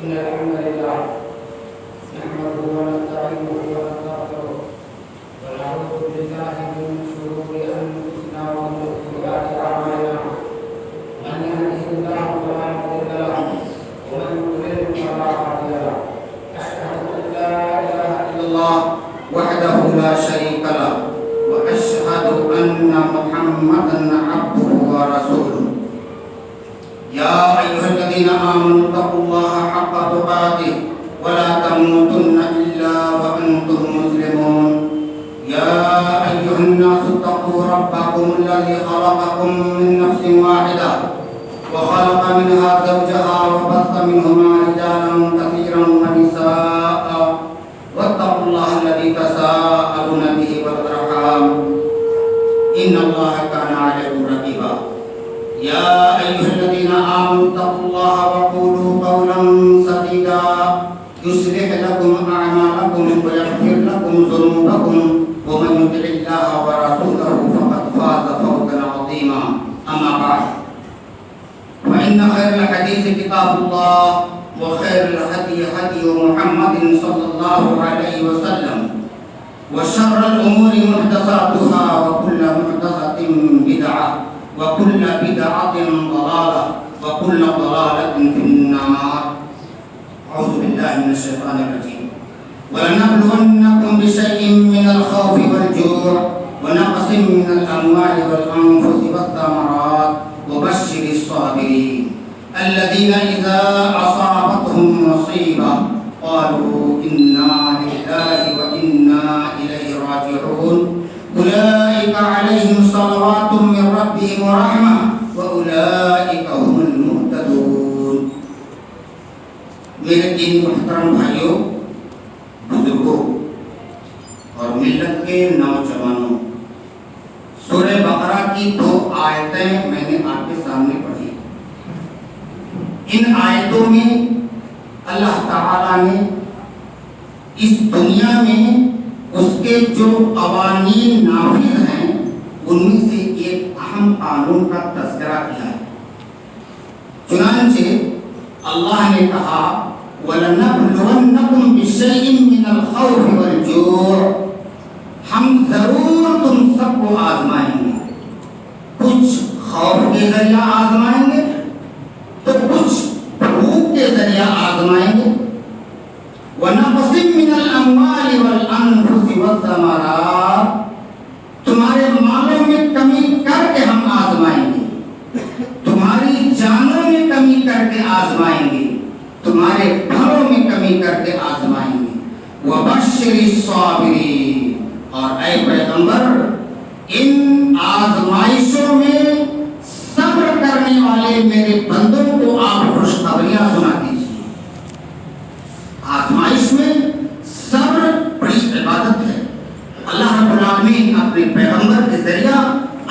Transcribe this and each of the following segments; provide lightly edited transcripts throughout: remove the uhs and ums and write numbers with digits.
إن الحمد لله نحمده ونستعينه ونستغفره ونعوذ بالله من شرور أنفسنا ومن سيئات أعمالنا من يهده الله فلا مضل له ومن يضلل فلا هادي له أشهد أن لا إله إلا الله وحده لا شريك له وأشهد أن محمدا عبده ورسوله يا أيها الذين آمنوا اتقوا الله حق تقاته ولا تموتن إلا وأنتم مسلمون يا أيها الناس اتقوا ربكم الذي خلقكم من نفس واحدة وخلق منها زوجها وبث منهما رجالا كثيرا ونساء واتقوا الله الذي تساءلون به والأرحام إن الله كان عليكم رقيبا يا أيها الذين آمنوا اتقوا الله وقولوا قولا سديدا يصلح لكم أعمالكم ويغفر لكم ذنوبكم ومن يطع الله ورسوله فقد فاز فوزا عظيما أما بعد فإن خير الحديث كتاب الله وخير الهدي هدي محمد صلى الله عليه وسلم وشر الأمور محدثاتها وكل محدثة بدعة وكل بدعة ضلالة وكل ضلالة في النار أعوذ بالله من الشيطان الرجيم ولنبلونكم بشيء من الخوف والجوع ونقص من الأموال والأنفس والثمرات وبشر الصابرين الذين إذا أصابتهم مصيبة قالوا إنا لله وإنا إليه راجعون أولئك عليهم صلوات من ربهم ورحمة وأولئك هم المهتدون میرے دین محترم بھائیوں، بزرگوں اور ملت کے نوجوانوں، سورہ بقرہ کی 2 آیتیں میں نے آپ کے سامنے پڑھی۔ ان آیتوں میں اللہ تعالیٰ نے اس دنیا میں اس کے جو قوانین نافذ ہیں ان میں سے ایک اہم قانون کا تذکرہ کیا ہے۔ چنانچہ اللہ نے کہا وَلَنَبْلُوَنَّكُمْ بِشَيْءٍ مِّنَ الْخَوْفِ وَالْجُوعِ، ہم ضرور تم سب کو آزمائیں گے، کچھ خوف کے ذریعہ آزمائیں گے تو کچھ بھوک کے ذریعہ آزمائیں گے، وَنَقْصٍ مِّنَ الْأَمْوَالِ وَالْأَنفُسِ وَالثَّمَرَاتِ، تمہارے مالوں میں کمی کر کے ہم آزمائیں گے، تمہاری جانوں میں کمی کر کے آزمائیں گے، تمہارے گھروں میں کمی کر کے آزمائیں گے، وَبَشِّرِ الصَّابِرِينَ، اور اے پیغمبر ان آزمائشوں میں صبر کرنے والے میرے بندوں کو آپ خوشخبریاں سنا دیجیے۔ آزمائش میں صبر بڑی عبادت ہے۔ اللہ رب العالمین اپنے پیغمبر کے ذریعہ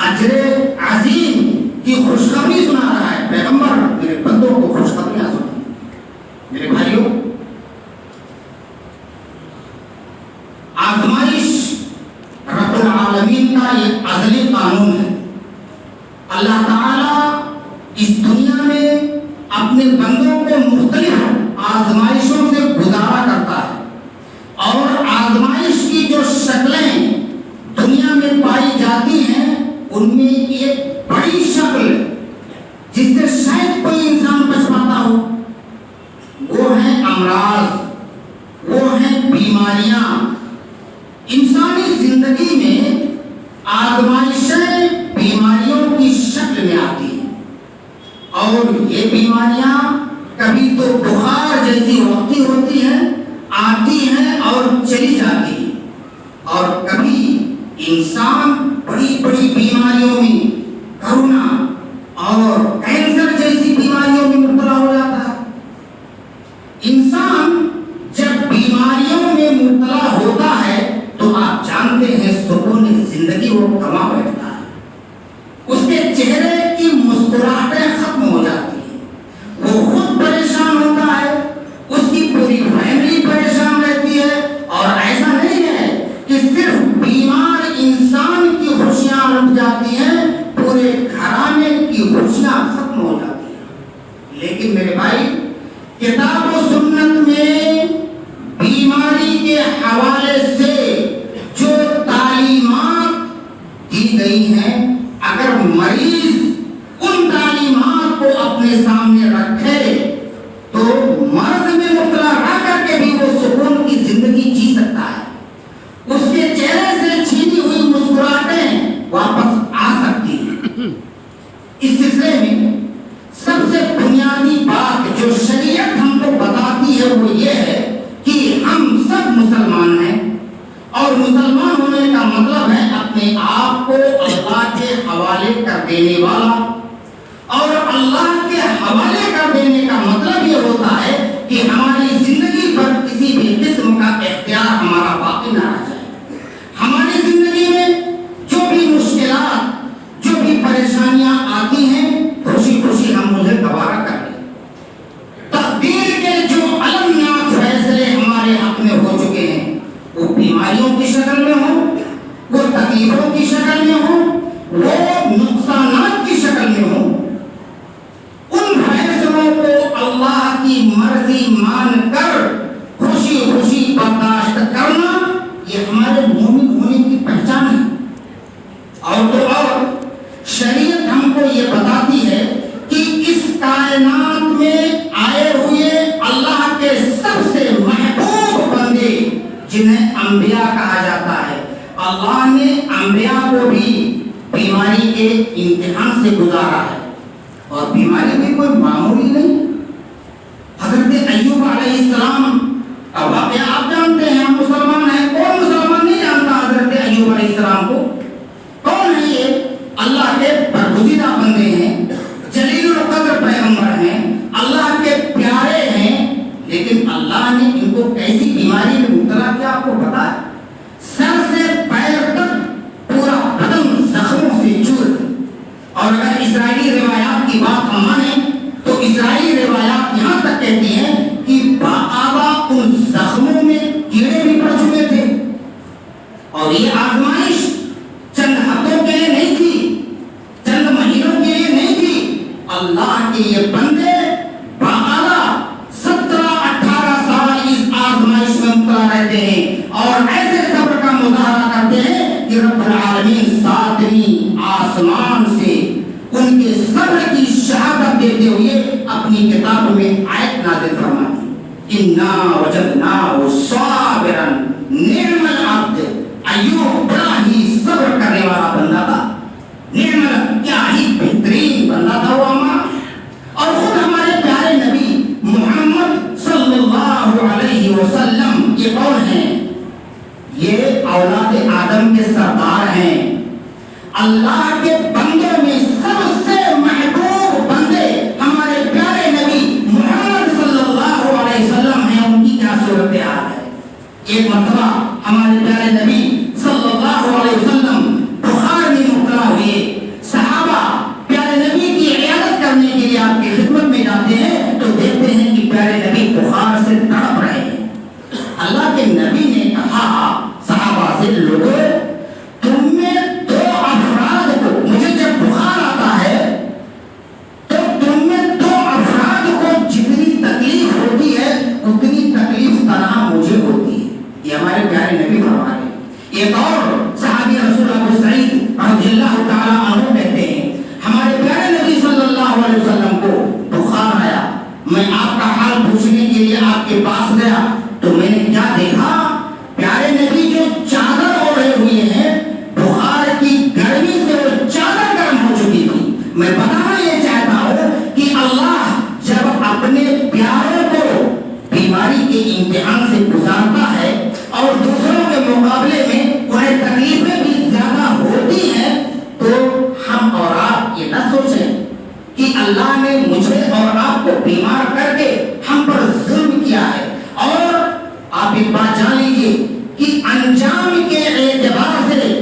اجر عظیم کی خوشخبری سنا رہا ہے۔ پیغمبر میرے بندوں کو خوشخبریاں سنائیں۔ میرے بھائیوں، آزمائش رب العالمین کا یہ ازلی قانون ہے۔ اللہ تعالیٰ اس دنیا میں اپنے بندوں کو مختلف آزمائشوں سے گزارا کرتا ہے، اور آزمائش کی جو شکلیں دنیا میں پائی جاتی ہیں ان میں ایک بڑی شکل جس سے شاید کوئی انسان بچ پاتا ہو وہ ہیں امراض، وہ ہیں بیماریاں۔ انسانی زندگی میں آزمائشیں بیماریوں کی شکل میں آتی ہیں، اور یہ بیماریاں کبھی تو بخار جیسی وقتی ہوتی ہیں، آتی ہیں اور چلی جاتی ہیں، اور کبھی انسان بڑی بڑی بیماریوں میں، کرونا اور کینسر جیسی بیماریوں میں مبتلا ہو جاتا ہے۔ انسان جب بیماریوں میں مبتلا ہوتا ہے تو آپ جانتے ہیں سکون زندگی وہ گنوا بیٹھتا ہے، اس کے چہرے کی مسکراہٹیں ختم ہو جاتی ہیں، وہ خود پریشان ہوتا ہے، اس کی پوری فیملی پریشان رہتی ہے، اور ایسا نہیں ہے کہ صرف بیمار انسان کی خوشیاں لٹ جاتی ہیں، پورے گھرانے کی خوشیاں ختم ہو جاتی ہیں۔ لیکن میرے بھائی، کتاب و سنت اپنے آپ کو اللہ کے حوالے کر دینے والا، اور اللہ کے حوالے کر دینے کا مطلب یہ ہوتا ہے کہ ہماری زندگی پر کسی بھی قسم کا اختیار ہمارا باقی نہ رہ جائے۔ ہماری زندگی میں جو بھی مشکلات، جو بھی پریشانیاں آتی ہیں، خوشی خوشی ہم انہیں گوارا کر لیں۔ تقدیر کے جو المناک فیصلے ہمارے حق میں ہو چکے ہیں، وہ بیماریوں کی شکل میں ہوں، وہ تکلیفوں کی شکل میں ہوں، وہ نقصانات کی شکل میں ہوں، ان فیصلوں کو اللہ کی مرضی مان کر خوشی خوشی برداشت کرنا، یہ ہمارے مومن ہونے کی پہچان ہے۔ اور تو اور شریعت ہم کو یہ بتاتی ہے کہ اس کائنات میں آئے ہوئے اللہ کے سب سے محبوب بندے جنہیں انبیاء کہا جاتا ہے، اللہ نے انبیاء کو بھی بیماری کے امتحان سے گزارا ہے، اور بیماری بھی کوئی معمولی نہیں۔ حضرت ایوب علیہ السلام کا واقعہ آپ جانتے ہیں، ہم مسلمان ہیں، کون مسلمان نہیں جانتا حضرت ایوب علیہ السلام کو؟ کون ہے یہ؟ اللہ کے برگزیدہ بندے ہیں، جلیل القدر پیغمبر ہیں، اللہ کے پیارے ہیں، لیکن اللہ نے ان کو کیسی بیماری میں مبتلا کیا آپ کو پتا ہے؟ سر سے پیر تک پورا بدن زخموں سے چور۔ اور اگر اسرائیلی روایات کی بات ہم مانیں تو اسرائیلی روایات یہاں تک کہتی ہیں کہ باقاعدہ ان زخموں میں کیڑے بھی پڑ چکے تھے، اور یہ آزمائش چند ہفتوں کے لیے نہیں تھی، چند مہینوں کے لیے نہیں تھی۔ اللہ کے یہ بندے باقاعدہ 17-18 سال اس آزمائش میں مبتلا رہتے ہیں، اور ایسے صبر کا مظاہرہ کرتے ہیں کہ رب العالمین 7ویں آسمان سے ان کے صبر کی شہادت دیتے ہوئے اپنی کتاب میں آیت نازل فرماتی، اِنَّا وَجَدْنَاهُ صَابِرًا نِعْمَ الْعَبْدُ۔ ایوب بڑا ہی صبر کرنے والا بندہ تھا، نعم، کیا ہی بہترین بندہ تھا وہ ہمارا۔ اور خود ہمارے پیارے نبی محمد صلی اللہ علیہ وسلم یہ کون ہیں؟ یہ اولاد آدم کے سردار ہیں، اللہ کے بندوں میں سب سے محبوب بندے ہمارے پیارے نبی محمد صلی اللہ علیہ وسلم ہیں۔ ان کی کیا صورتحال ہے؟ ایک مرتبہ ہمارے پیارے نبی صلی اللہ علیہ وسلم بخار میں مبتلا ہوئے، صحابہ پیارے نبی کی عیادت کرنے کے لیے آپ کی خدمت میں جاتے ہیں تو دیکھتے ہیں کہ پیارے نبی بخار سے تڑپ رہے ہیں۔ اللہ کے نبی نے کہا صحابہ سے، لوگوں تم میں 2 افراد کو، مجھے جب بخار آتا ہے تو تم میں 2 افراد کو جتنی تکلیف ہوتی ہے اتنی تکلیف تنہا مجھے ہوتی ہے۔ یہ ہمارے پیارے نبی فرما رہے ہیں۔ ایک اور صحابی رسول ابو سعید رضی اللہ تعالیٰ عنہ کہتے ہیں، ہمارے پیارے نبی صلی اللہ علیہ وسلم کو بخار آیا، میں آپ کا حال پوچھنے کے لیے آپ کے پاس گیا تو میں نے کیا دیکھا؟ پیارے نبی جو چادر اوڑھے ہوئے ہیں، بخار کی گرمی سے وہ چادر گرم ہو چکی تھی۔ میں بتانا یہ چاہتا ہوں کہ اللہ جب اپنے پیاروں کو بیماری کے امتحان سے گزارتا ہے اور دوسروں کے مقابلے میں انہیں تکلیفیں بھی زیادہ ہوتی ہیں، تو ہم اور آپ یہ نہ سوچیں کہ اللہ نے مجھے اور آپ کو بیمار کر کے ہم پر ظلم کیا ہے۔ اور آپ ایک بات جان لیجیے کہ انجام کے اعتبار سے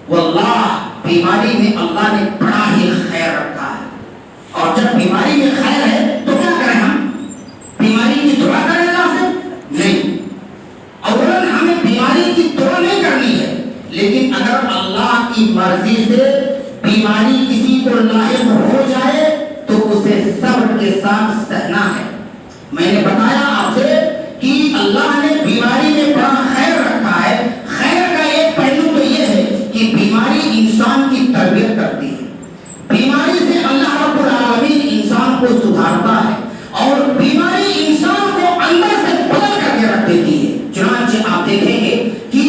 واللہ بیماری میں اللہ نے بڑا ہی خیر رکھا ہے۔ اور جب بیماری میں خیر ہے تو کیا کریں؟ ہم بیماری کی دعا کریں اللہ سے؟ نہیں، اولاً ہمیں بیماری کی دعا نہیں کرنی ہے، لیکن اگر اللہ کی مرضی سے بیماری کسی کو لاحق ہو جائے تو اسے صبر کے ساتھ سہنا ہے۔ میں نے بتایا آپ سے کہ اللہ نے بیماری میں بڑا خیر رکھا ہے۔ خیر کا ایک پہلو تو یہ ہے کہ بیماری انسان کی تربیت کرتی ہے، بیماری سے اللہ رب العالمین انسان کو سدھارتا ہے، اور بیماری انسان کو اندر سے بدل کر کے رکھ دیتی ہے۔ چنانچہ آپ دیکھیں گے کہ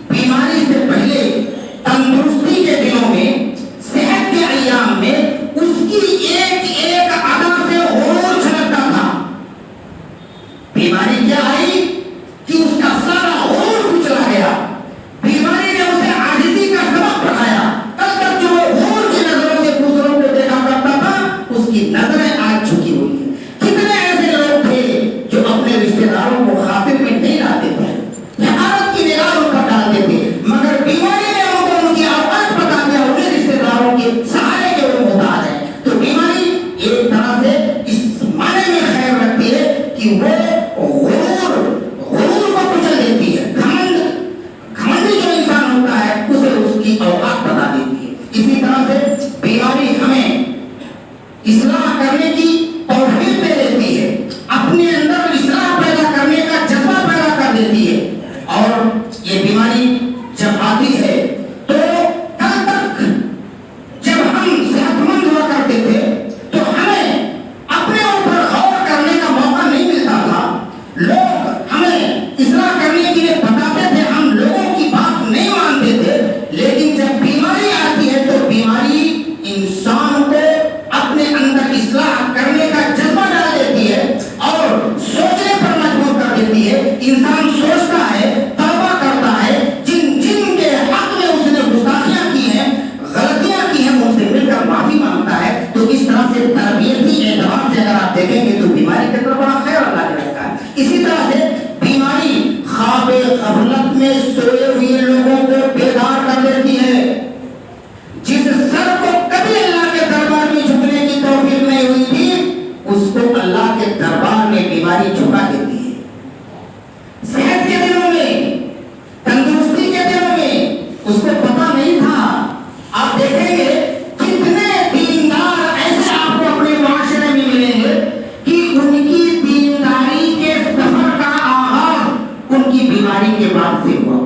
بیماری سے پہلے تندرستی کے دنوں میں، صحت کے ایام میں اس کی ایک ایک ادا سے غرور چھلکتا تھا۔ بیماری کیا آئی؟ کہ وہ غرور کو کچل دیتی ہے. گھمنڈی جو انسان ہوتا ہے اسے اس کی اوقات بتا دیتی ہے. اسی طرح سے بیماری ہمیں اصلاح کرنے کی توفیق دے دیتی ہے, اپنے اندر اصلاح پیدا کرنے کا جذبہ پیدا کر دیتی ہے. اور یہ بیماری جب آتی ہے تو کل تک جب ہم صحت مند ہوا کرتے تھے تو ہمیں اپنے اوپر غور کرنے کا موقع نہیں ملتا تھا. لوگ ہمیں اصلاح کرنے کے لیے بتاتے تھے, ہم لوگوں کی بات نہیں مانتے تھے. لیکن جب بیماری آتی ہے تو بیماری انسان کو اپنے اندر اصلاح کرنے کا جذبہ ڈال دیتی ہے اور سوچنے پر مجبور کر دیتی ہے. انسان سوچتا ہے, توبہ کرتا ہے, جن کے حق میں اس نے گستاخیاں کی ہیں, غلطیاں کی ہیں, ان سے مل کر معافی مانگتا ہے. تو اس طرح سے تربیتی اعتبار سے اگر آپ دیکھیں گے تو بیماری کے اندر بڑا خیر اللہ نے رکھا ہے. اسی طرح سے بیماری خواب غفلت میں سوئے ہوئے لوگوں کو بیدار کر دیتی ہے. جس سر کو کبھی اللہ کے دربار میں جھکنے کی توفیق نہیں ہوئی تھی, اس کو اللہ کے دربار میں بیماری جھکا دیتی ہے. صحت کے دنوں میں, تندرستی کے دنوں میں اس کو پتا نہیں تھا. آپ دیکھیں گے کتنے دیندار ایسے آپ کو اپنے معاشرے میں ملیں گے کہ ان کی دینداری کے سفر کا آغاز ان کی بیماری کے بعد سے ہوا.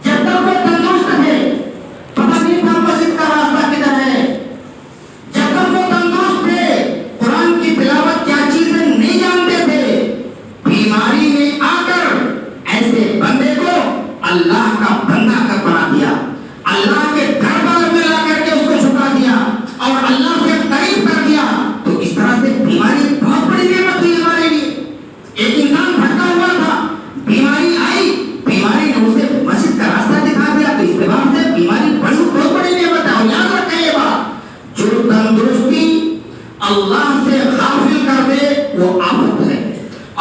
جب تک وہ تندرست تھے پتہ نہیں تھا مسجد کا راستہ کدھر ہے. جب تک وہ تندرست تھے قرآن کی تلاوت کیا چیزیں نہیں جانتے تھے. بیماری میں آ کر ایسے بندے کو اللہ کا بندہ کر بنا دیا, اللہ کے دربار میں لا کر کے اس کو جھکا دیا اور اللہ سے قریب کر دیا. تو اس طرح سے بیماری بہت بڑی نعمت ہوئی ہمارے لیے. ایک انسان بھٹکا ہوا تھا, بیماری آئی, بیماری نے اسے مسجد کا راستہ دکھا دیا. تو اس اعتبار سے بیماری بہت بڑی نعمت ہے. اور یاد رکھیں یہ بات, جو تندرستی اللہ سے غافل کر دے وہ آفت ہے,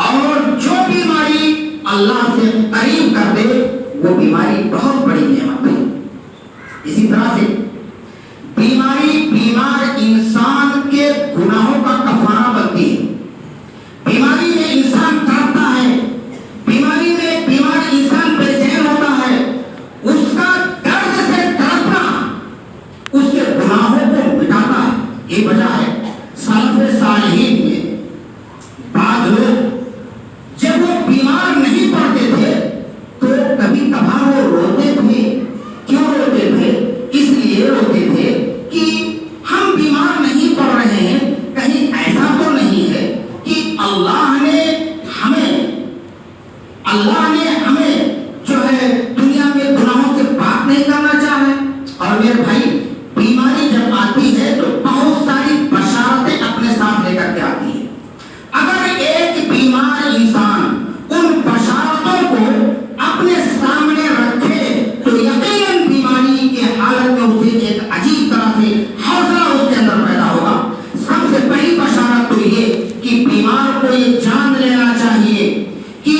اور جو بیماری اللہ سے قریب کر دے وہ بیماری بہت بڑی نعمت ہے. اسی طرح سے بیماری بیمار انسان کے گناہوں کا کفارہ بنتی ہے. بیماری میں انسان تڑپتا ہے, بیماری میں بیمار انسان بے چین ہوتا ہے. اس کا درد سے تڑپنا اس کے گناہوں کو مٹاتا ہے. یہ وجہ ہے سلف صالحین میں بعض لوگ جب وہ بیمار نہیں پڑتے تھے تو کبھی کبھار وہ روتے تھے. کیوں روتے تھے؟ اس لیے روتے تھے کہ ہم بیمار نہیں پڑ رہے ہیں, کہیں ایسا تو نہیں ہے کہ اللہ نے ہمیں جو ہے دنیا میں گناہوں سے پاک نہیں کرنا چاہے. اور میرے بھائی بیماری جب آتی ہے تو بہت ساری بشارتیں اپنے ساتھ لے کر کے آتی ہے. اگر ایک بیمار انسان ان بشارتوں کو اپنے سامنے رکھے تو یقیناً بیماری کے حالت میں اسے ایک عجیب طرح سے حوصلہ اس کے اندر پیدا ہوگا. سب سے پہلی بشارت تو یہ کہ بیمار کو یہ جان لینا چاہیے کہ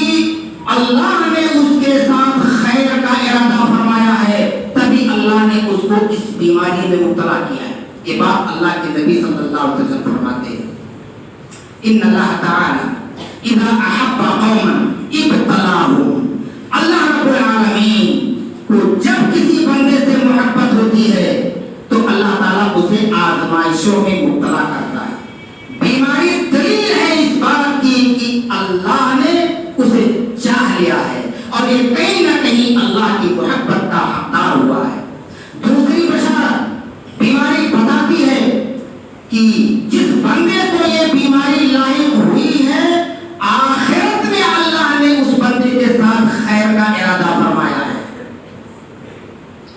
اللہ نے اس کے ساتھ خیر کا ارادہ فرمایا ہے, تبھی اللہ نے اس کو اس بیماری میں مبتلا کیا ہے. یہ بات اللہ کے نبی صلی اللہ علیہ وسلم فرماتے ہیں, ان اللہ تعالی اذا احب قوما ابتلاهم. اللہ رب العالمین کو جب کسی بندے سے محبت ہوتی ہے تو اللہ تعالیٰ اسے آزمائشوں میں مبتلا کرتا ہے. بیماری دلیل ہے اس بات کی کہ اللہ نے اسے چاہ لیا ہے اور یہ کہیں نہ کہیں اللہ کی محبت کا حقدار ہوا ہے. دوسری بشارت بیماری بتاتی ہے کہ جس بندے کو یہ بیماری لاحق ہوئی ہے آخرت میں اللہ نے اس بندے کے ساتھ خیر کا ارادہ فرمایا ہے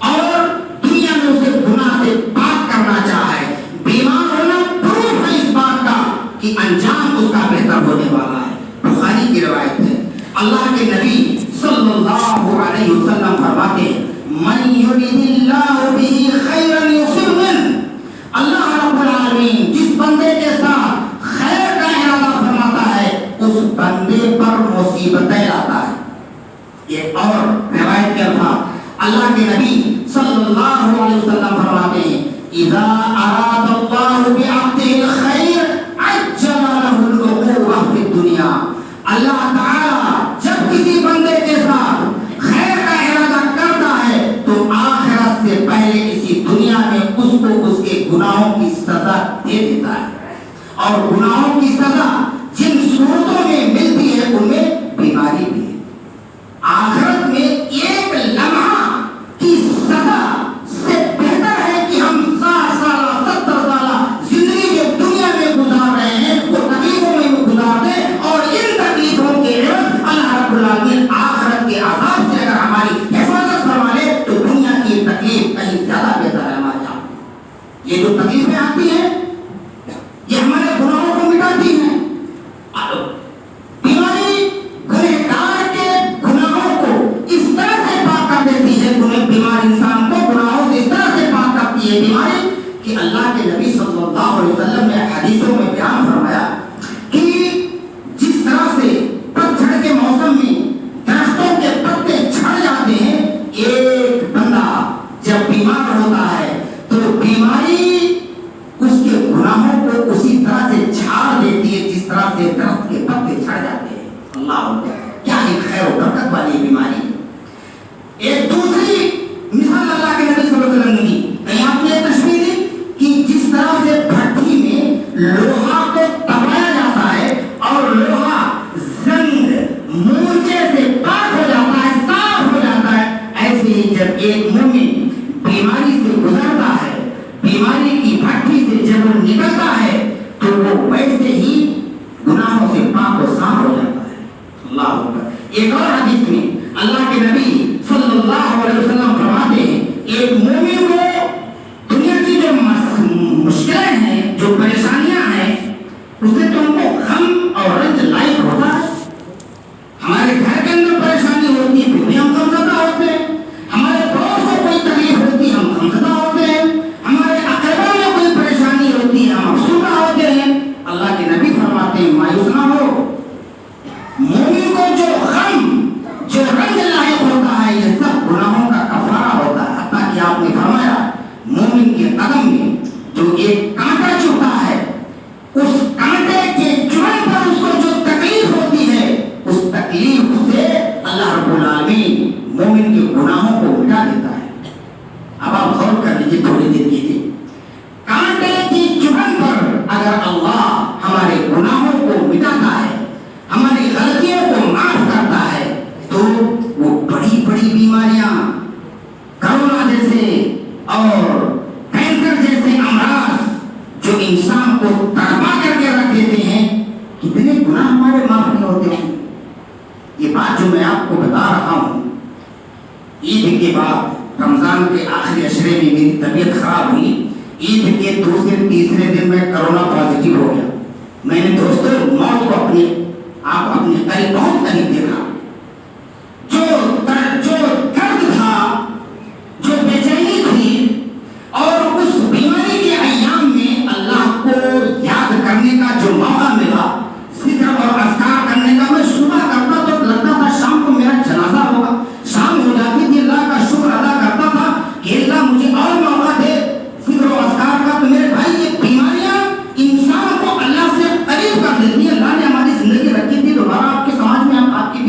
اور دنیا میں اسے گناہ سے پاک کرنا چاہا ہے. بیمار ہونا پروف ہے اس بات کا کہ انجام اس کا بہتر ہونے والا ہے. بخاری کی روایت ہے, اللہ کے نبی صلی اللہ علیہ وسلم فرماتے ہیں, من یرید اللہ بہ خیرا یصب منہ. اللہ رب العالمین جس بندے کے ساتھ خیر کا ارادہ فرماتا ہے اس بندے پر مصیبتیں لاتا ہے. ایک اور روایت کے الفاظ اللہ کے نبی صلی اللہ علیہ وسلم فرماتے ہیں, اذا اراد اللہ بعبدہ الخیر عجل له العقوبہ فی الدنیا دنیا. اللہ تعالی جب کسی بندے کے ساتھ خیر کا ارادہ کرتا ہے تو آخرت سے پہلے اسی دنیا میں اس کو اس کے گناہوں کی سزا دے دیتا ہے. اور گناہوں کی سزا جن صورتوں میں ملتی ہے ان میں بیماری بھی ہے. آخرت میں ایک لمحہ کی سزا سے بہتر ہے کہ ہم 60 سالہ 70 سالہ زندگی جو دنیا میں گزار رہے ہیں وہ تکلیفوں میں گزار دیں, اور ان تکلیفوں کے عوض اللہ رب العالمین آخرت کے عذاب سے اگر ہماری حفاظت فرما لے تو دنیا کی تکلیف کہیں زیادہ بہتر ہے ہمارے یہاں. یہ جو تکلیفیں آتی ہیں یہ ہمارے گناہوں کو مٹاتی ہیں. بیماری گنہگار کے گناہوں کو اس طرح سے پاک کر دیتی ہے, بیمار انسان کو گناہوں سے اس طرح سے پاک کرتی ہے بیماری کہ اللہ کے نبی صلی اللہ علیہ وسلم نے حدیثوں میں بیان فرمایا کہ جس طرح سے پتجھڑ کے موسم میں درختوں کے پتے جھڑ جاتے ہیں, ایک بندہ جب بیمار ہوتا ہے تو بیماری اس کے گناہوں کو اسی طرح سے جھاڑ دیتی ہے جس طرح سے درخت کے پتے جھڑ جاتے ہیں. اللہ کیا ایک خیر و برکت والی بیماری. ایک دوسری مثال اللہ کے نبی صلی اللہ علیہ وسلم نے دی, کہیں آپ نے تشبیہ دی کہ جس طرح سے بھٹی میں لوہا کو دبایا جاتا ہے اور لوہا زنگ مورچے سے پاک ہو جاتا ہے, صاف ہو جاتا ہے, ایسے ہی جب ایک مومن بیماری سے گزرتا ہے, بیماری کی بھٹی سے جب وہ نکلتا ہے تو وہ ویسے ہی گناہوں سے پاک و صاف ہو جاتا ہے. اللہ اکبر. ایک اور حدیث میں اللہ کے نبی صلی اللہ علیہ وسلم فرماتے ہیں ایک مومن کو دنیا کی جو مشکلیں ہیں, جو پریشانیاں ہیں, اس سے تم کو غم اور رنج لاحق ہوتا ہے. ہمارے گھر کے اندر پریشانی ہوتی ہے پھر بھی ہم غمزدہ ہوتے ہیں, ہمارے دوست کو کوئی تکلیف ہوتی ہے ہم غمزدہ ہوتے ہیں, ہمارے اقربا میں کوئی پریشانی ہوتی ہے ہم افسردہ ہوتے ہیں. اللہ کے نبی فرماتے ہیں مایوس نہ ہو, مومن کو جو غم جو رنج لاحق ہوتا ہے یہ سب گناہوں کا کفارہ ہوتا ہے. حتیٰ کہ آپ نے فرمایا مومن کے قدم میں جو ایک کانٹا چبھتا ہے اس کانٹے کے چبھن پر اس کو جو تکلیف ہوتی ہے اس تکلیف سے اللہ رب العالمین مومن کے گناہوں کو مٹا دیتا ہے. اب آپ غور کر لیجیے, تھوڑی دیر کیجیے, کانٹے کی چبھن پر اگر اللہ ہمارے گناہوں کو مٹاتا ہے, ہماری غلطیوں کو معاف کرتا ہے, تو وہ بڑی بڑی بیماریاں کرونا جیسے اور کینسر جیسے امراض جو انسان کو تڑپا کر کے رکھ دیتے ہیں, کتنے گناہ ہمارے معاف نہیں ہوتے ہیں. یہ بات جو میں آپ کو بتا رہا ہوں, عید کے بعد رمضان کے آخری عشرے میں میری طبیعت خراب ہوئی, عید کے دوسرے تیسرے دن میں کرونا پازیٹیو ہو گیا. میں نے دوستوں موت کو اپنے قریب بہت قریب دیکھا. جو درد تھا, جو بے چینی تھی, اور اس بیماری کے ایام میں اللہ کو یاد کرنے کا جو موقع ملا, ذکر اور اذکار کرنے کا, میں صبح کرتا تو لگتا تھا شام کو میرا جنازہ ہوگا, شام ہو جاتی تھی اللہ کا شکر ادا کرتا تھا کہ اللہ مجھے اور موقع دے ذکر و اذکار کا. تو میرے بھائی یہ بیماریاں انسان کو اللہ سے قریب کر دیتی ہیں. اللہ نے ہماری زندگی رکھی تھی, دوبارہ آپ کے سماج میں آپ کی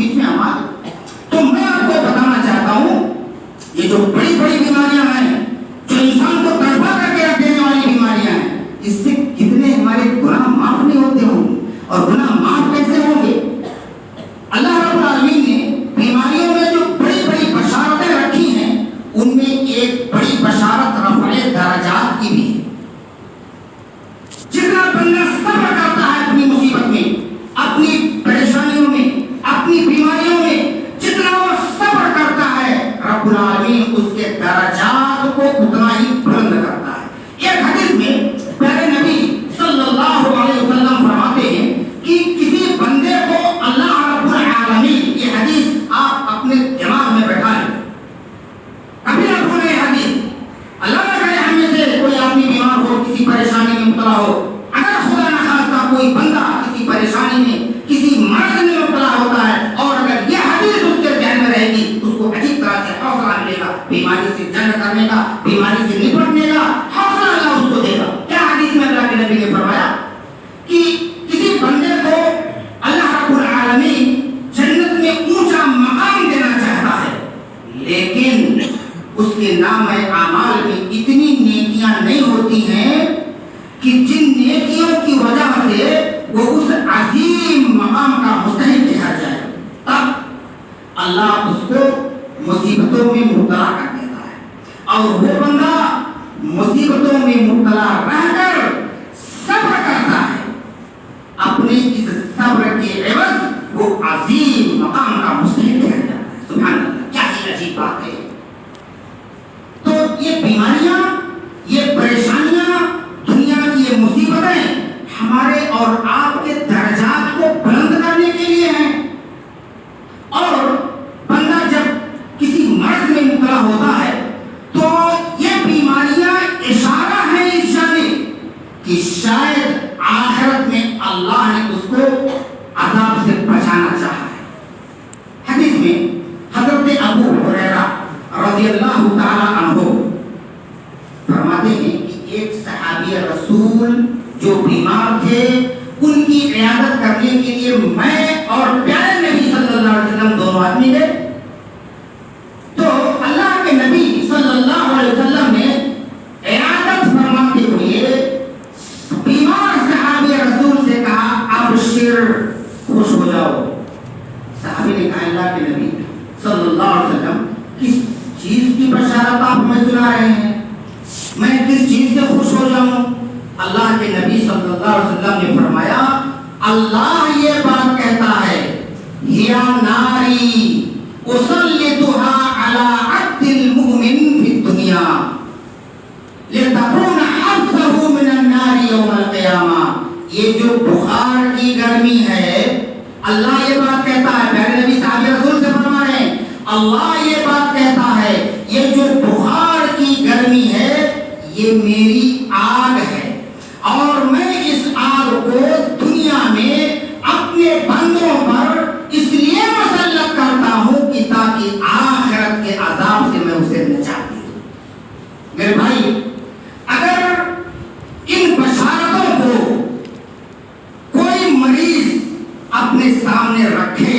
نبی جنت میں اونچا مقام دینا چاہتا ہے، لیکن اس کے نام اعمال میں اتنی نیکیاں نہیں ہوتی ہیں کہ جن نیکیوں کی وجہ سے وہ اس عظیم مقام کا مستحق کہا جائے، تب اللہ اس کو مصیبتوں میں مبتلا کر دیتا ہے، اور وہ بندہ مصیبتوں میں مبتلا رہ کر صبر کرتا ہے، اپنے اس صبر کے عوض وہ عظیم مقام کا مستحق کہا جاتا ہے۔ سبحان اللہ، کیا ہی عجیب بات ہے۔ تو یہ بیماریاں، یہ پریشانیاں، دنیا کی یہ مصیبتیں ہمارے اور آپ کے درجات کو بلند کرنے کے لیے ہیں، اور بندہ جب کسی مرض میں مبتلا ہوتا ہے تو یہ بیماریاں اشارہ ہے اس جانب کہ شاید آخرت میں اللہ نے اس کو عذاب سے بچانا چاہا ہے۔ حدیث میں حضرت ابو ہریرہ رضی اللہ تعالی عنہ فرماتے ہیں کہ ایک صحابی رسول جو بیمار تھے، ان کی عیادت کرنے کے لیے میں اور پیارے نبی صلی اللہ علیہ وسلم دونوں آدمی گئے، تو اللہ کے نبی صلی اللہ علیہ وسلم نے عیادت فرماتے ہوئے بیمار صحابی رسول سے کہا ابشر، خوش ہو جاؤ۔ صحابی نے کہا اللہ کے نبی صلی اللہ علیہ وسلم کس چیز کی بشارت آپ ہمیں سنا رہے ہیں، میں کس چیز سے خوش ہو جاؤں؟ اللہ کے نبی صلی اللہ علیہ وسلم نے فرمایا اللہ یہ بات کہتا ہے یا ناری اسلطها علی عبد المؤمن فی الدنیا لتكون حفظه من النار یوم القیامہ۔ یہ جو بخار کی گرمی ہے، اللہ یہ بات کہتا ہے، پیارے نبی صاحب رسول سے فرما رہے ہیں اللہ یہ بات کہتا ہے یہ جو بخار کی گرمی ہے یہ میری آگ ہے، اور میں اس آگ کو دنیا میں اپنے بندوں پر اس لیے مسلط کرتا ہوں کہ تاکہ آخرت کے عذاب سے میں اسے نجات دوں۔ میرے بھائی، اگر ان بشارتوں کو کوئی مریض اپنے سامنے رکھے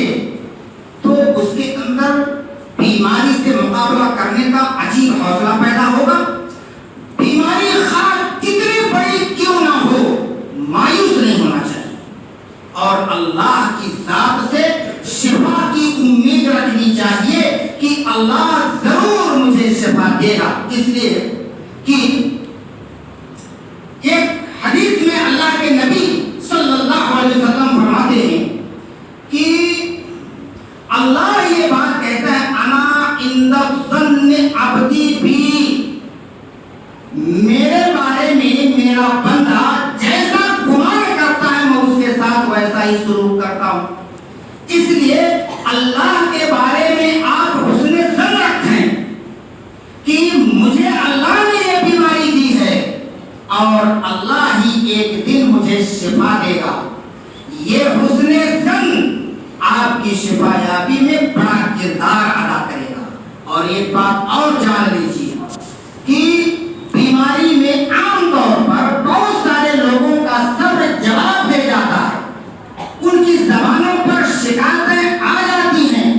تو اس کے اندر بیماری سے مقابلہ کرنے کا عجیب حوصلہ پیدا ہوگا۔ بیماری خواہ کتنی بڑی کیوں نہ ہو، مایوس نہیں ہونا چاہیے، اور اللہ کی ذات سے شفا کی امید رکھنی چاہیے کہ اللہ ضرور مجھے شفا دے گا، اس لیے کہ ایک حدیث میں اللہ کے نبی صلی اللہ علیہ وسلم فرماتے ہیں کہ اللہ یہ بات کہتا ہے انا عند ظن عبدی بھی، میرے بارے میں میرا بندہ جیسا گمان کرتا ہے میں اس کے ساتھ ویسا ہی سلوک کرتا ہوں، اس لیے اللہ کے بارے میں آپ حسن ظن رکھیں کہ مجھے اللہ نے یہ بیماری دی ہے اور اللہ ہی ایک دن مجھے شفا دے گا۔ یہ حسن ظن آپ کی شفا یابی میں بڑا کردار ادا کرے گا۔ اور ایک بات اور جان لیجیے کہ بیماری میں عام طور پر بہت سارے لوگوں کا صبر جواب دے جاتا ہے، ان کی زبانوں پر شکایتیں آ جاتی ہیں۔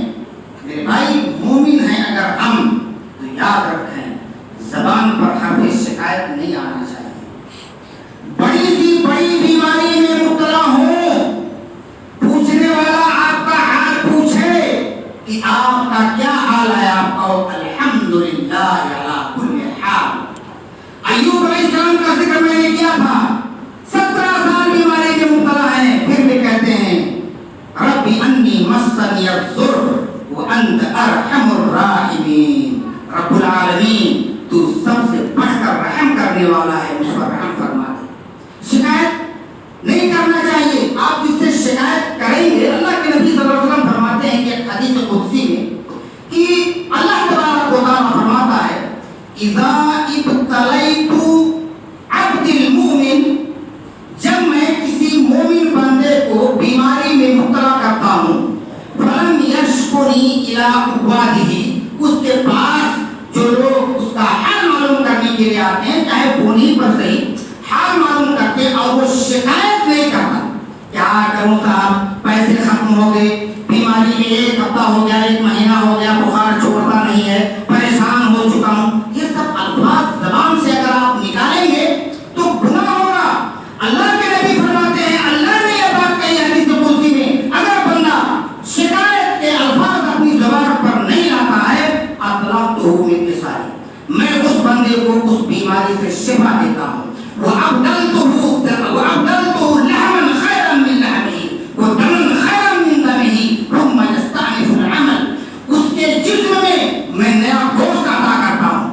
میرے بھائی، مومن ہیں اگر ہم تو یاد رکھیں زبان پر حرف شکایت نہیں آنا چاہیے۔ بڑی سی بڑی بیماری میں مبتلا ہوں، پوچھنے والا آپ کا حال پوچھے کہ آپ کا کیا حال ہے، آپ کو الحمدللہ علی کل حال۔ ایوب علیہ السلام کا ذکر میں نے کیا تھا، 17 سال بیماری میں مبتلا ہیں، پھر بھی کہتے ہیں رب انی مسنی الضر وانت ارحم الراحمین۔ رب العالمین، تو سب سے بڑھ کر رحم کرنے والا ہے، مجھ پر رحم فرما دے۔ شکایت نہیں کرنا چاہیے، آپ جس سے شکایت کریں گے، اللہ کے نبی صلی اللہ علیہ وسلم فرماتے ہیں کہ حدیث قدسی میں کہ اللہ تبارک و تعالیٰ فرماتا ہے اذا ابتلیت عبد المؤمن، جب میں کسی مومن بندے کو بیماری میں مبتلا کرتا ہوں، فلم یشکری الی عبادہ، اس کے پاس جو لوگ اس کا حال معلوم کرنے کے لیے آتے ہیں، چاہے فون ہی پر صحیح، حال معلوم کرتے اور وہ شکایت نہیں کرتا، کیا کروں صاحب پیسے ختم ہو گئے، بیماری میں 1 ہفتہ ہو گیا، 1 مہینہ ہو گیا، بخار چھوڑتا نہیں ہے، پریشان ہو چکا ہوں، یہ سب الفاظ زبان سے اگر آپ نکالیں گے تو گناہ ہوگا۔ اللہ کے نبی فرماتے ہیں، اللہ نے یہ بات کہی حدیث قدسی میں، اگر بندہ شکایت کے الفاظ اپنی زبان پر نہیں لاتا ہے، اطلقتہ من لسانی، میں اس بندے کو اس بیماری سے شفا دیتا ہوں، وَأَبْدَلْتُهُ لَحْمًا خَيْرًا مِنْ لَحْمِهِ وَدَمًا خَيْرًا مِنْ دَمِهِ ثُمَّ يَسْتَعْنِفُ الْعَمَلَ، اس کے جسم میں نیا گوشت عطا کرتا ہوں۔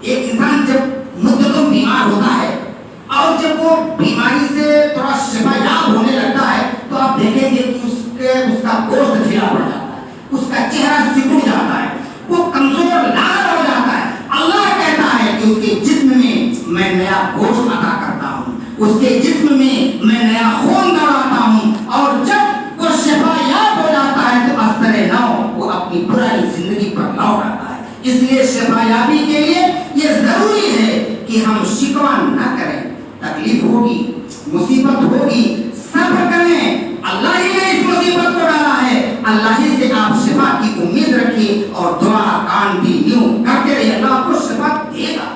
ایک انسان جب مدتوں بیمار ہوتا ہے اور جب وہ بیماری سے تھوڑا شفا یاب ہونے لگتا ہے تو آپ دیکھیں گے کہ اس کا گوشت ڈھیلا پڑ جاتا ہے، اس کا چہرہ سکڑ جاتا ہے، وہ کمزور لاغر ہو جاتا ہے۔ اللہ کہتا ہے کہ اس کے جسم میں نیا گوشت عطا کرتا ہوں، اس کے جسم میں نیا خون دوڑاتا ہوں، اور جب وہ شفا یاب ہو جاتا ہے تو اثر نو وہ اپنی پرانی زندگی پر لوٹ آتا ہے۔ اس لیے شفا یابی کے لیے یہ ضروری ہے کہ ہم شکوہ نہ کریں، تکلیف ہوگی، مصیبت ہوگی، صبر کریں، اللہ ہی نے اس مصیبت کو ڈالا ہے، اللہ ہی سے آپ شفا کی امید رکھیے اور دعا کنٹینیو کرتے رہیے، اللہ آپ کو شفا دے گا۔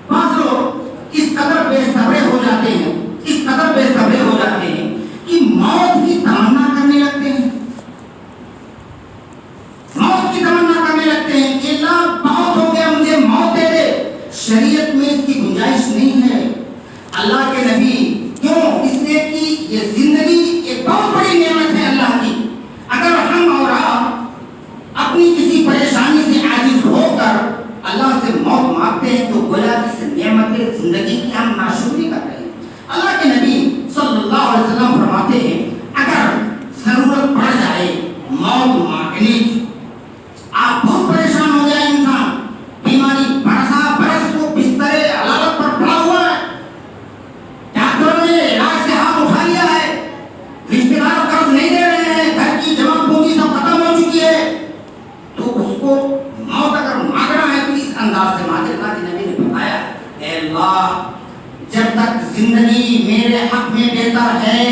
بعض لوگ اس قدر بے صبر ہو جاتے ہیں، اس قدر بے صبر ہو جاتے ہیں کہ موت کی تمنا کرنے لگتے ہیں، موت کی تمنا کرنے لگتے ہیں کہ اللہ بہت ہو گیا، مجھے موت دے دے۔ شریعت میں اس کی گنجائش نہیں ہے۔ اللہ کے نبی کیوں؟ اس لیے کہ یہ زندگی ایک بہت بڑی نعمت ہے اللہ کی۔ اگر ہم اور آپ اپنی کسی پریشانی سے عاجز ہو کر اللہ سے موت مانگتے ہیں تو گویا کہ اس نعمت زندگی کی ہم ناشکری کر رہے ہیں۔ اللہ کے نبی صلی اللہ علیہ وسلم فرماتے ہیں، اگر ضرورت پڑ جائے موت مانگنے کی، آپ بہت پریشان ہو جائے، انسان بیماری برس کو بستر علاوت پر پڑا ہوا ہے، ڈاکٹروں نے علاج سے ہاتھ اٹھا لیا ہے، رشتے دار قرض نہیں دے رہے ہیں، گھر کی جمع پونجی سب ختم ہو چکی ہے، تو اس کو موت اگر مانگنا ہے تو اس انداز سے مانگے۔ اللہ کے نبی نے بتایا، اے اللہ جب تک زندگی میرے حق میں بہتر ہے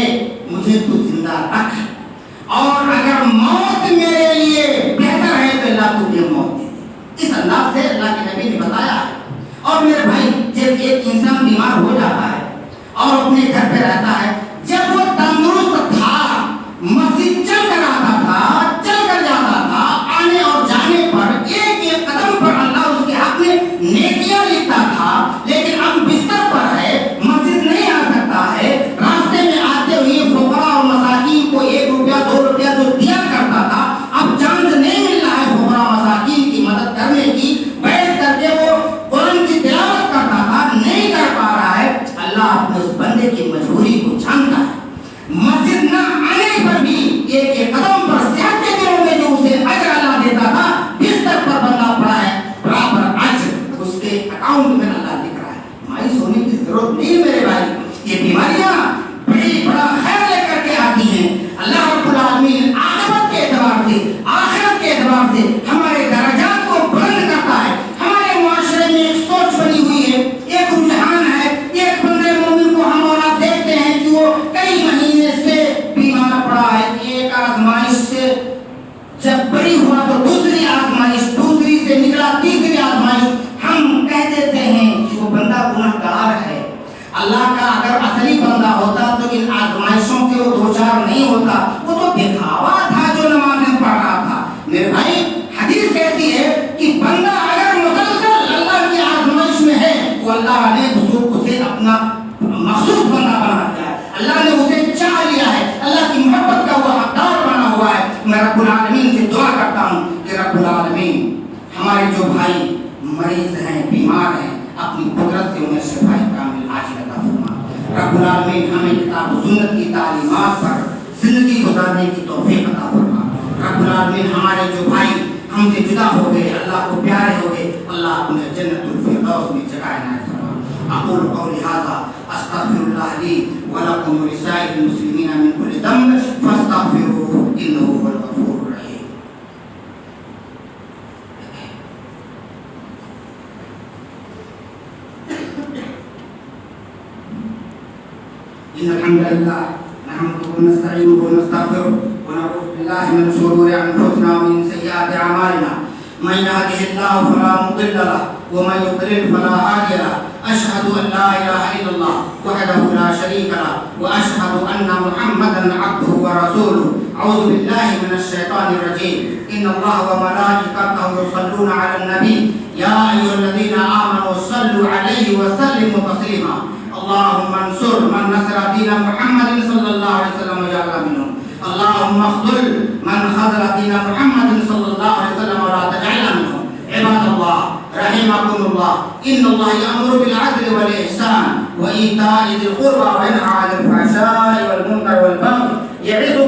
مجھے تو زندہ رکھ، اور اگر موت میرے لیے بہتر ہے تو اللہ تجھے موت دے دے۔ اس انداز سے اللہ کے نبی نے بتایا ہے۔ اور میرے بھائی، جب ایک انسان بیمار ہو جاتا ہے اور اپنے گھر پہ رہتا ہے، جب وہ تندرست تھا، مسجد چل کر آتا تھا، چل کر جاتا تھا، آنے اور جانے پر ایک ایک قدم پر اللہ اس کے حق میں نیکیاں لکھتا تھا، لیکن اب بستر پر ہے، مسجد نہیں آ سکتا ہے، راستے میں آتے ہوئے فقراء اور مساکین کو 1 روپیہ 2 روپیہ جو دیا کرتا تھا، اب چانس نہیں مل رہا ہے فقراء مساکین کی مدد کرنے کی، بیٹھ کر کے وہ قرآن کی تلاوت کرتا تھا، نہیں کر پا رہا ہے۔ اللہ اپنے اس بندے کی مجبوری کو جانتا ہے، مسجد نہ آنے پر بھی ایک ایک قدم پر صحت کے دنوں میں جو اسے اجر اللہ دیتا تھا، بستر پر بندہ پڑا ہے، برابر اجر اس کے اکاؤنٹ میں اللہ لکھ رہا ہے۔ مایوس ہونے کی ضرورت نہیں ہے میرے بھائی، یہ بیماریاں بڑا خیر لے کر کے آتی ہیں۔ اللہ رب العالمین عاقبت کے اعتبار سے، آخرت کے اعتبار سے ہمارے درجات کو بلند کرتا ہے۔ ہمارے معاشرے میں ایک سوچ بنی ہوئی ہے، ایک رجحان ہے، ایک بندے مومن کو ہم اور آپ دیکھتے ہیں کہ وہ کئی مہینے سے بیمار پڑا ہے، ایک آزمائش سے جب بری ہوا تو دوسری آزمائش، دوسری سے نکلا تیسری آزمائش، ہم کہہ دیتے ہیں کہ وہ بندہ گنہگار ہے۔ اللہ کا اگر اصلی بندہ ہوتا تو ان آزمائشوں سے وہ دوچار نہیں ہوتا، وہ تو دکھاوا تھا جو نمازیں پڑھ رہا تھا۔ میرے بھائی، حدیث کہتی ہے کہ بندہ اگر مسلسل اللہ کی آزمائش میں ہے تو اللہ نے اسے اپنا مخصوص بندہ بنا دیا ہے، اللہ نے اسے چاہ لیا ہے، اللہ کی محبت کا وہ حقدار بنا ہوا ہے۔ میں رب العالمین سے دعا کرتا ہوں کہ رب العالمین ہمارے جو بھائی مریض ہیں، بیمار ہیں، اپنی قدرت سے انہیں شفا کامل عاجل عطا فرما۔ رب العالمین ہمیں کتاب و سنت کی تعلیمات پر زندگی گزارنے کی توفیق عطا فرما۔ رب العالمین ہمارے جو بھائی ہم سے جدا ہو گئے، اللہ کو پیارے ہو گئے، اللہ انہیں جنت الفردوس میں جگہ عنایت فرما۔ اقول قولی ھذا استغفر اللہ لی ولکم ولسائر المسلمین من کل ذنب فاستغفروہ انہ هو الغفور الرحیم۔ ان الحمد للہ نحمده ونستعينه ونستغفره ونعوذ بالله من شرور أنفسنا ومن سيئات أعمالنا من يهده الله فلا مضل له ومن يضلل فلا هادي له أشهد أن لا إله إلا الله وحده لا شريك له وأشهد أن محمدا عبده ورسوله. أعوذ بالله من الشيطان الرجيم. إن الله وملائكته يصلون على النبي يا أيها الذين آمنوا صلوا عليه وسلموا تسليما. اللهم انصر من نصر دين محمد صلى الله عليه وسلم وجعلنا منهم. اللهم اخذل من خذل دين محمد صلى الله عليه وسلم ولا تجعلنا منهم. عباد الله رحمكم الله، إن الله يأمر بالعدل والإحسان وإيتاء ذي القربى وينهى عن الفحشاء والمنكر والبغي يعظكم